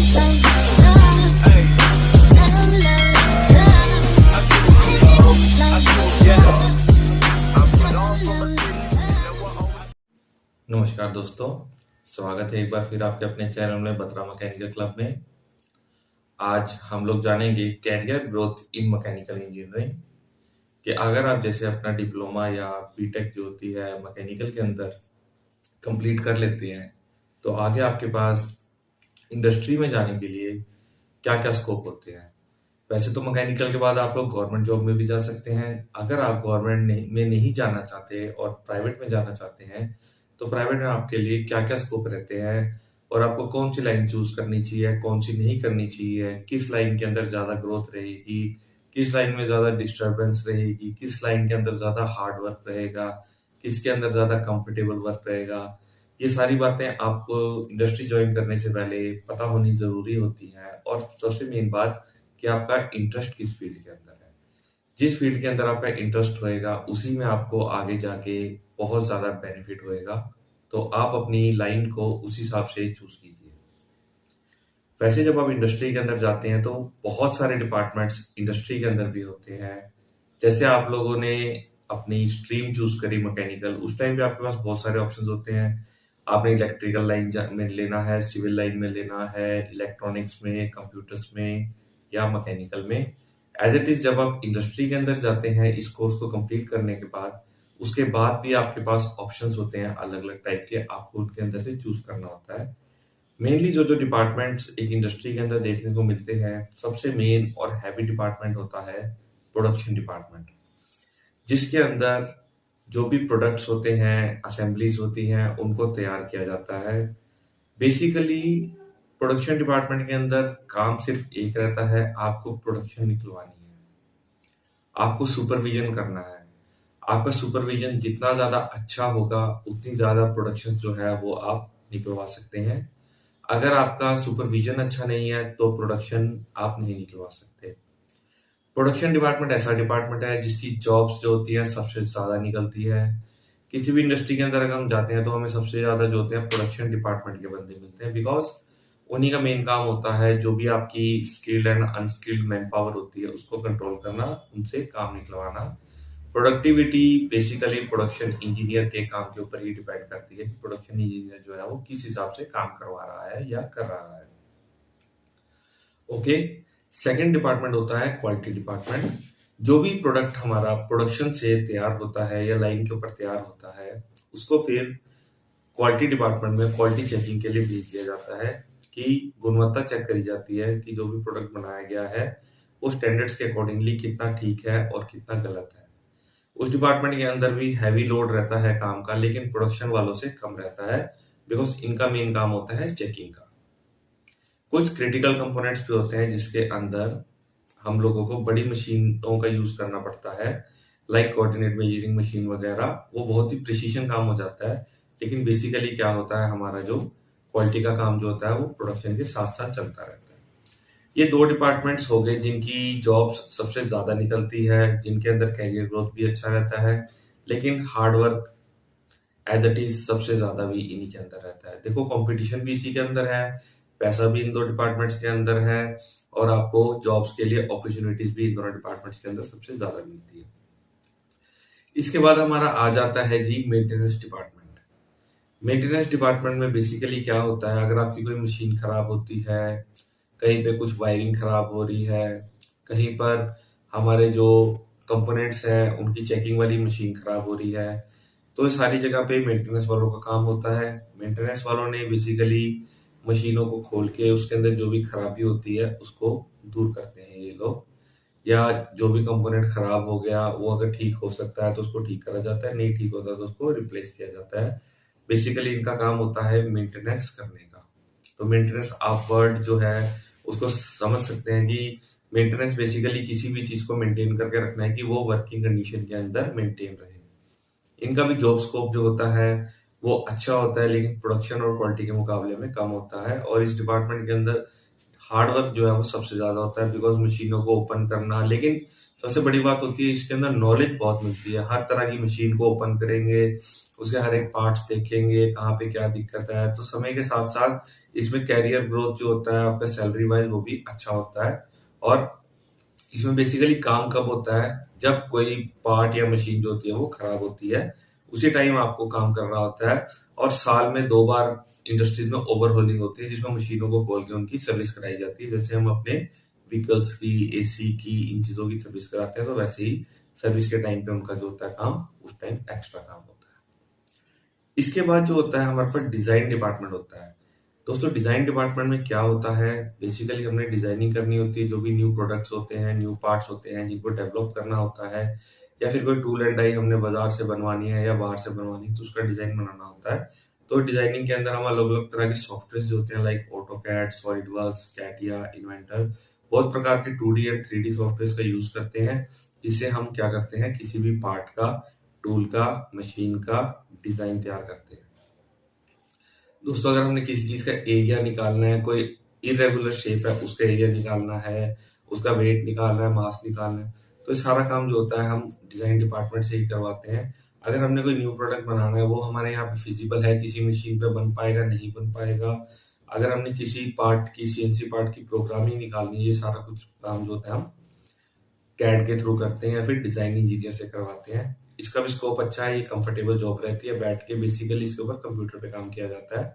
नमस्कार दोस्तों, स्वागत है एक बार फिर आपके अपने चैनल में बत्रा मैकेनिकल क्लब में। आज हम लोग जानेंगे career growth in mechanical engineering कि अगर आप जैसे अपना डिप्लोमा या बीटेक जो होती है मैकेनिकल के अंदर कंप्लीट कर लेते हैं तो आगे आपके पास इंडस्ट्री में जाने के लिए क्या क्या स्कोप होते हैं। वैसे तो मैकेनिकल के बाद आप लोग गवर्नमेंट जॉब में भी जा सकते हैं। अगर आप गवर्नमेंट में नहीं जाना चाहते और प्राइवेट में जाना चाहते हैं तो प्राइवेट में आपके लिए क्या क्या स्कोप रहते हैं और आपको कौन सी लाइन चूज करनी चाहिए, कौन सी नहीं करनी चाहिए, किस लाइन के अंदर ज्यादा ग्रोथ रहेगी, किस लाइन में ज्यादा डिस्टरबेंस रहेगी, किस लाइन के अंदर ज्यादा हार्ड वर्क रहेगा, किसके अंदर ज्यादा कंफर्टेबल वर्क रहेगा। ये सारी बातें आपको इंडस्ट्री ज्वाइन करने से पहले पता होनी जरूरी होती है। और सबसे मेन बात कि आपका इंटरेस्ट किस फील्ड के अंदर है। जिस फील्ड के अंदर आपका इंटरेस्ट होएगा उसी में आपको आगे जाके बहुत ज्यादा बेनिफिट होएगा, तो आप अपनी लाइन को उस हिसाब से चूज कीजिए। वैसे जब आप इंडस्ट्री के अंदर जाते हैं तो बहुत सारे डिपार्टमेंट्स इंडस्ट्री के अंदर भी होते हैं। जैसे आप लोगों ने अपनी स्ट्रीम चूज करी मैकेनिकल, उस टाइम पे आपके पास बहुत सारे ऑप्शंस होते हैं। आपने इलेक्ट्रिकल लाइन में लेना है, सिविल लाइन में लेना है, इलेक्ट्रॉनिक्स में, कंप्यूटर्स में या मैकेनिकल में। एज इट इज जब आप इंडस्ट्री के अंदर जाते हैं इस कोर्स को कंप्लीट करने के बाद, उसके बाद भी आपके पास ऑप्शंस होते हैं अलग अलग टाइप के, आपको उनके अंदर से चूज करना होता है। मेनली जो जो डिपार्टमेंट्स एक इंडस्ट्री के अंदर देखने को मिलते हैं, सबसे मेन और हैवी डिपार्टमेंट होता है प्रोडक्शन डिपार्टमेंट, जिसके अंदर जो भी प्रोडक्ट्स होते हैं, असेंबलीज होती हैं, उनको तैयार किया जाता है। बेसिकली प्रोडक्शन डिपार्टमेंट के अंदर काम सिर्फ एक रहता है, आपको प्रोडक्शन निकलवानी है, आपको सुपरविजन करना है। आपका सुपरविजन जितना ज्यादा अच्छा होगा उतनी ज्यादा प्रोडक्शन जो है वो आप निकलवा सकते हैं। अगर आपका सुपरविजन अच्छा नहीं है तो प्रोडक्शन आप नहीं निकलवा सकते। प्रोडक्शन डिपार्टमेंट ऐसा डिपार्टमेंट है जिसकी जॉब्स जो होती है सबसे ज्यादा निकलती है। किसी भी इंडस्ट्री के अंदर अगर हम जाते हैं तो हमें सबसे ज्यादा जो होते हैं प्रोडक्शन डिपार्टमेंट के बंदे मिलते हैं, बिकॉज उन्हीं का मेन काम होता है जो भी आपकी skilled and unskilled man power होती है उसको कंट्रोल करना, उनसे काम निकलवाना। प्रोडक्टिविटी बेसिकली प्रोडक्शन इंजीनियर के काम के ऊपर ही डिपेंड करती है कि प्रोडक्शन इंजीनियर जो है वो किस हिसाब से काम करवा रहा है या कर रहा है। ओके, सेकंड डिपार्टमेंट होता है क्वालिटी डिपार्टमेंट। जो भी प्रोडक्ट हमारा प्रोडक्शन से तैयार होता है या लाइन के ऊपर तैयार होता है उसको फिर क्वालिटी डिपार्टमेंट में क्वालिटी चेकिंग के लिए भेज दिया जाता है कि गुणवत्ता चेक करी जाती है कि जो भी प्रोडक्ट बनाया गया है वो स्टैंडर्ड्स के अकॉर्डिंगली कितना ठीक है और कितना गलत है। उस डिपार्टमेंट के अंदर भी हैवी लोड रहता है काम का, लेकिन प्रोडक्शन वालों से कम रहता है, बिकॉज इनका मेन काम होता है चेकिंग का। कुछ क्रिटिकल कंपोनेंट्स भी होते हैं जिसके अंदर हम लोगों को बड़ी मशीनों का यूज करना पड़ता है, लाइक कोऑर्डिनेट मेजरिंग मशीन वगैरह। वो बहुत ही प्रिसीजन काम हो जाता है, लेकिन बेसिकली क्या होता है हमारा जो क्वालिटी का काम जो होता है वो प्रोडक्शन के साथ साथ चलता रहता है। ये दो डिपार्टमेंट्स हो गए जिनकी जॉब्स सबसे ज्यादा निकलती है, जिनके अंदर कैरियर ग्रोथ भी अच्छा रहता है, लेकिन hard work as it is सबसे ज्यादा भी इन्हीं के अंदर रहता है। देखो कंपटीशन भी इसी के अंदर है, पैसा भी इन दो डिपार्टमेंट्स के अंदर है, और आपको जॉब्स के लिए अपॉर्चुनिटीज भी इन दोनों डिपार्टमेंट्स के अंदर सबसे ज्यादा मिलती है। इसके बाद हमारा आ जाता है जी मेंटेनेंस डिपार्टमेंट। मेंटेनेंस डिपार्टमेंट में बेसिकली क्या होता है, अगर आपकी कोई मशीन खराब होती है, कहीं पे कुछ वायरिंग खराब हो रही है, कहीं पर हमारे जो कंपोनेंट्स हैं उनकी चेकिंग वाली मशीन खराब हो रही है, तो ये सारी जगह पे मेंटेनेंस वालों का काम होता है। मेंटेनेंस वालों ने बेसिकली मशीनों को खोल के उसके अंदर जो भी खराबी होती है उसको दूर करते हैं ये लोग, या जो भी कंपोनेंट खराब हो गया वो अगर ठीक हो सकता है तो उसको ठीक करा जाता है, नहीं ठीक होता तो उसको रिप्लेस किया जाता है। बेसिकली इनका काम होता है मेंटेनेंस करने का। तो मेंटेनेंस आप वर्ड जो है उसको समझ सकते हैं कि मेंटेनेंस बेसिकली किसी भी चीज को मेंटेन करके रखना है कि वो वर्किंग कंडीशन के अंदर मेंटेन रहे। इनका भी जॉब स्कोप जो होता है वो अच्छा होता है, लेकिन प्रोडक्शन और क्वालिटी के मुकाबले में कम होता है। और इस डिपार्टमेंट के अंदर हार्ड वर्क जो है वो सबसे ज्यादा होता है, बिकॉज मशीनों को ओपन करना। लेकिन सबसे बड़ी बात होती है इसके अंदर नॉलेज बहुत मिलती है। हर तरह की मशीन को ओपन करेंगे, उसके हर एक पार्ट्स देखेंगे, कहाँ पे क्या दिक्कत है। तो समय के साथ साथ इसमें कैरियर ग्रोथ जो होता है आपका सैलरी वाइज वो भी अच्छा होता है। और इसमें बेसिकली काम कब होता है, जब कोई पार्ट या मशीन जो होती है वो खराब होती है, उसी टाइम आपको काम करना होता है। और साल में 2 बार इंडस्ट्रीज में ओवरहोलिंग होती है, जिसमें मशीनों को खोल के उनकी सर्विस कराई जाती है। जैसे हम अपने व्हीकल्स की, एसी की, इन चीजों की सर्विस कराते हैं, तो वैसे ही सर्विस के टाइम पे उनका जो होता है काम, उस टाइम एक्स्ट्रा काम होता है। इसके बाद जो होता है हमारे पास डिजाइन डिपार्टमेंट होता है। दोस्तों डिजाइन डिपार्टमेंट में क्या होता है, बेसिकली हमने डिजाइनिंग करनी होती है, जो भी न्यू प्रोडक्ट्स होते हैं, न्यू पार्ट्स होते हैं, जिनको डेवलप करना होता है, या फिर कोई टूल एंड डाई हमने बाजार से बनवानी है या बाहर से बनवानी है, तो उसका डिजाइन बनाना होता है। तो डिजाइनिंग के अंदर हम अलग अलग तरह के सॉफ्टवेयर जो होते हैं, like AutoCAD, SolidWorks, CATIA, inventor, बहुत प्रकार के 2D एंड 3D सॉफ्टवेयर का यूज करते हैं, जिससे हम क्या करते हैं, किसी भी पार्ट का, टूल का, मशीन का डिजाइन तैयार करते हैं। दोस्तों अगर हमने किसी चीज का एरिया निकालना है, कोई इरेगुलर शेप है उसका एरिया निकालना है, उसका वेट निकालना है, मास निकालना है, तो ये सारा काम जो होता है हम डिजाइन डिपार्टमेंट से ही करवाते हैं। अगर हमने कोई न्यू प्रोडक्ट बनाना है, वो हमारे यहाँ पे फिजिबल है, किसी मशीन पे बन पाएगा, नहीं बन पाएगा, अगर हमने किसी पार्ट की, सीएनसी पार्ट की प्रोग्रामिंग निकालनी है, ये सारा कुछ काम जो होता है हम कैड के थ्रू करते हैं या फिर डिजाइन इंजीनियर से करवाते हैं। इसका भी स्कोप अच्छा है, ये कंफर्टेबल जॉब रहती है, बैठ के बेसिकली इसके ऊपर कंप्यूटर पे काम किया जाता है।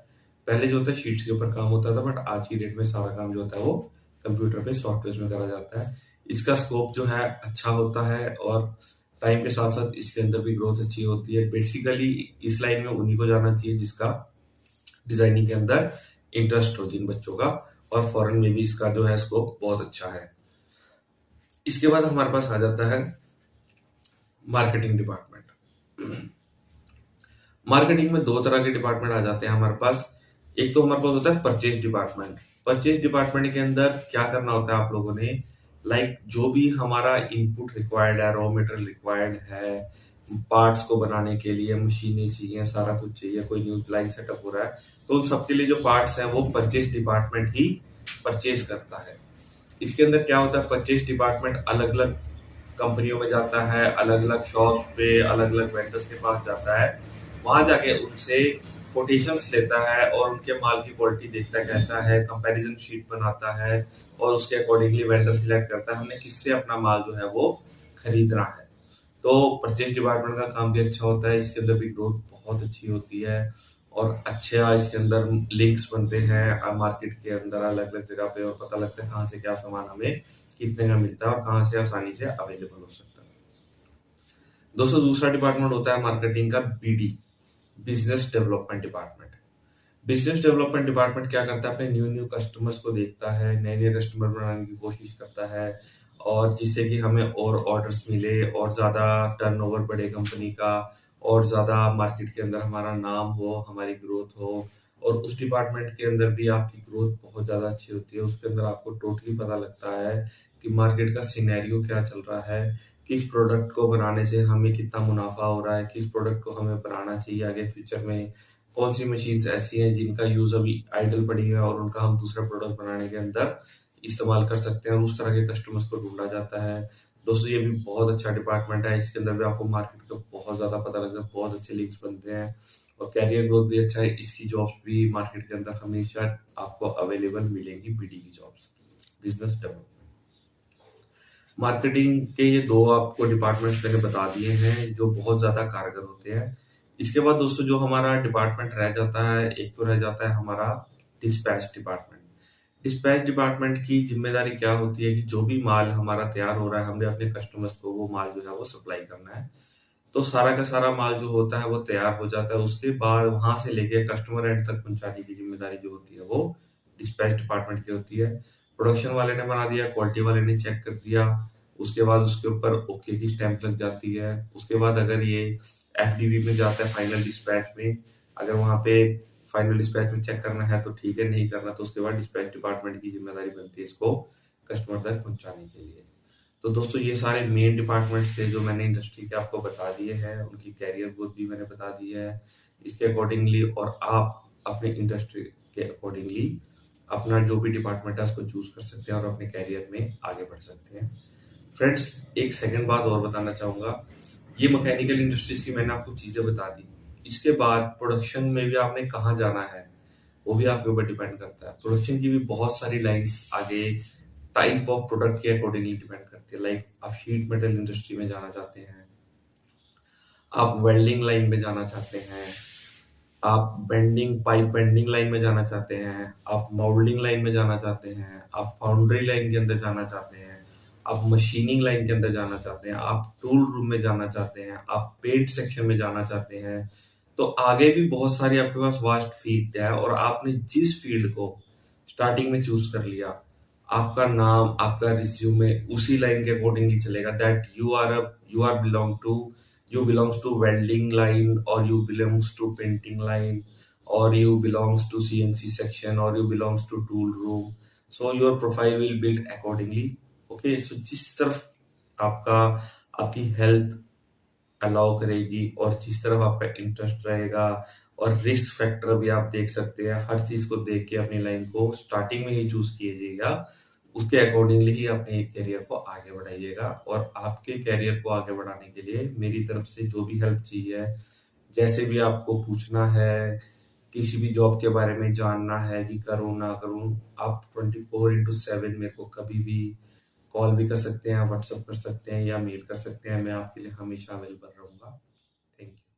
पहले जो होता है शीट्स के ऊपर काम होता था, बट आज की डेट में सारा काम जो होता है वो कंप्यूटर पे, सॉफ्टवेयर में करा जाता है। इसका स्कोप जो है अच्छा होता है, और टाइम के साथ साथ इसके अंदर भी ग्रोथ अच्छी होती है। बेसिकली इस लाइन में उन्हीं को जाना चाहिए जिसका डिजाइनिंग के अंदर इंटरेस्ट हो, जिन बच्चों का, और फॉरेन में भी इसका जो है स्कोप बहुत अच्छा है। इसके बाद हमारे पास आ जाता है मार्केटिंग डिपार्टमेंट। मार्केटिंग में 2 तरह के डिपार्टमेंट आ जाते हैं हमारे पास। एक तो हमारे पास होता है परचेज डिपार्टमेंट। परचेज डिपार्टमेंट के अंदर क्या करना होता है आप लोगों ने, लाइक जो भी हमारा इनपुट रिक्वायर्ड है, रॉ मटेरियल रिक्वायर्ड है, पार्ट्स को बनाने के लिए मशीनें चाहिए, सारा कुछ चाहिए, कोई न्यू लाइन सेटअप हो रहा है, तो उन सबके लिए जो पार्ट्स हैं वो परचेज डिपार्टमेंट ही परचेज करता है। इसके अंदर क्या होता है, परचेज डिपार्टमेंट अलग अलग कंपनियों में जाता है, अलग अलग शॉप पे, अलग अलग वेंडर्स के पास जाता है, वहां जाके उनसे कोटेशंस लेता है और उनके माल की क्वालिटी देखता है कैसा है, कंपैरिजन शीट बनाता है, और उसके अकॉर्डिंगली वेंडर सिलेक्ट करता है हमने किससे अपना माल जो है वो खरीदना है। तो परचेज डिपार्टमेंट का काम भी अच्छा होता है, इसके अंदर भी ग्रोथ बहुत अच्छी होती है, और अच्छा इसके अंदर लिंक्स बनते हैं मार्केट के अंदर अलग अलग जगह पे, और पता लगता है कहाँ से क्या सामान हमें कितने का मिलता है और कहाँ से आसानी से अवेलेबल हो सकता है। दोस्तों दूसरा डिपार्टमेंट होता है मार्केटिंग का, BD, business development department. Business development department क्या करता है, अपने न्यू न्यू कस्टमर्स को देखता है, नए नए कस्टमर बनाने की कोशिश करता है, और जिससे कि हमें और ऑर्डर्स मिले, और ज्यादा टर्नओवर बढ़े कंपनी का, और ज्यादा मार्केट के अंदर हमारा नाम हो, हमारी ग्रोथ हो। और उस डिपार्टमेंट के अंदर भी आपकी ग्रोथ बहुत ज्यादा अच्छी होती है। उसके अंदर आपको टोटली पता लगता है कि मार्केट का सिनेरियो क्या चल रहा है, किस प्रोडक्ट को बनाने से हमें कितना मुनाफा हो रहा है, किस प्रोडक्ट को हमें बनाना चाहिए आगे फ्यूचर में, कौन सी मशीन्स ऐसी हैं जिनका यूज अभी आइडल पड़ी है और उनका हम दूसरा प्रोडक्ट बनाने के अंदर इस्तेमाल कर सकते हैं, और उस तरह के कस्टमर्स को ढूंढा जाता है। दोस्तों ये भी बहुत अच्छा डिपार्टमेंट है, इसके अंदर भी आपको मार्केट का बहुत ज्यादा पता लगता है, बहुत अच्छे लिंक्स बनते हैं, और कैरियर ग्रोथ भी अच्छा है। इसकी जॉब्स भी मार्केट के अंदर हमेशा आपको अवेलेबल मिलेंगी, बीडी की जॉब्स, बिजनेस डेवलपमेंट। मार्केटिंग के ये 2 आपको डिपार्टमेंट्स मैंने बता दिए हैं जो बहुत ज्यादा कारगर होते हैं। इसके बाद दोस्तों जो हमारा डिपार्टमेंट रह जाता है, एक तो रह जाता है हमारा डिस्पैच डिपार्टमेंट। डिस्पैच डिपार्टमेंट की जिम्मेदारी क्या होती है कि जो भी माल हमारा तैयार हो रहा है, हमने अपने कस्टमर्स को वो माल जो है वो सप्लाई करना है। तो सारा का सारा माल जो होता है वो तैयार हो जाता है, उसके बाद वहां से लेके कस्टमर एंड तक पहुंचाने की जिम्मेदारी जो होती है वो डिस्पैच डिपार्टमेंट की होती है। प्रोडक्शन वाले ने बना दिया, क्वालिटी वाले ने चेक कर दिया, उसके बाद उसके ऊपर ओके की स्टैंप लग जाती है। उसके बाद अगर ये एफडीवी में जाता है, फाइनल डिस्पैच में, अगर वहां पे फाइनल डिस्पैच में चेक करना है तो ठीक है, नहीं करना तो उसके बाद डिस्पैच डिपार्टमेंट की जिम्मेदारी बनती है इसको कस्टमर तक पहुंचाने के लिए। तो दोस्तों ये सारे मेन डिपार्टमेंट्स थे जो मैंने इंडस्ट्री के आपको बता दिए हैं, उनकी कैरियर ग्रोथ भी मैंने बता दी है इसके अकॉर्डिंगली, और आप अपने इंडस्ट्री के अकॉर्डिंगली अपना जो भी डिपार्टमेंट है उसको चूज कर सकते हैं और अपने कैरियर में आगे बढ़ सकते हैं। फ्रेंड्स एक सेकंड बात और बताना चाहूंगा, ये मैकेनिकल इंडस्ट्रीज की मैंने आपको चीजें बता दी, इसके बाद प्रोडक्शन में भी आपने कहाँ जाना है, वो भी आपके ऊपर डिपेंड करता है। प्रोडक्शन की भी बहुत सारी लाइन्स आगे टाइप ऑफ प्रोडक्ट के अकॉर्डिंगली डिपेंड करती है। लाइक आप शीट मेटल इंडस्ट्री में जाना चाहते हैं, आप वेल्डिंग लाइन में जाना चाहते हैं, आप बेंडिंग पाइप बेंडिंग लाइन में जाना चाहते हैं, आप मोल्डिंग लाइन में जाना चाहते हैं, आप फाउंड्री लाइन के अंदर जाना चाहते हैं, आप मशीनिंग लाइन के अंदर जाना चाहते हैं, आप टूल रूम में जाना चाहते हैं, आप पेंट सेक्शन में जाना चाहते हैं, तो आगे भी बहुत सारी आपके पास वास्ट फील्ड है। और आपने जिस फील्ड को स्टार्टिंग में चूज कर लिया, आपका नाम, आपका रिज्यूमे उसी लाइन के अकॉर्डिंगली चलेगा, that you are belong to, you belongs to welding line, or you belongs to painting line, or you belongs to CNC section, or you belongs to tool room. So your profile will build accordingly. Okay, so जिस तरफ आपका आपकी health allow करेगी और जिस तरफ आपका interest रहेगा, और रिस्क फैक्टर भी आप देख सकते हैं, हर चीज को देख के अपनी लाइन को स्टार्टिंग में ही चूज कीजिएगा। उसके अकॉर्डिंगली ही अपने करियर को आगे बढ़ाइएगा। और आपके करियर को आगे बढ़ाने के लिए मेरी तरफ से जो भी हेल्प चाहिए, जैसे भी आपको पूछना है, किसी भी जॉब के बारे में जानना है कि करूँ ना करूँ, आप 24/7 मेरे को कभी भी कॉल भी कर सकते हैं, व्हाट्सएप कर सकते हैं या मेल कर सकते हैं। मैं आपके लिए हमेशा अवेलेबल रहूंगा। Thank you.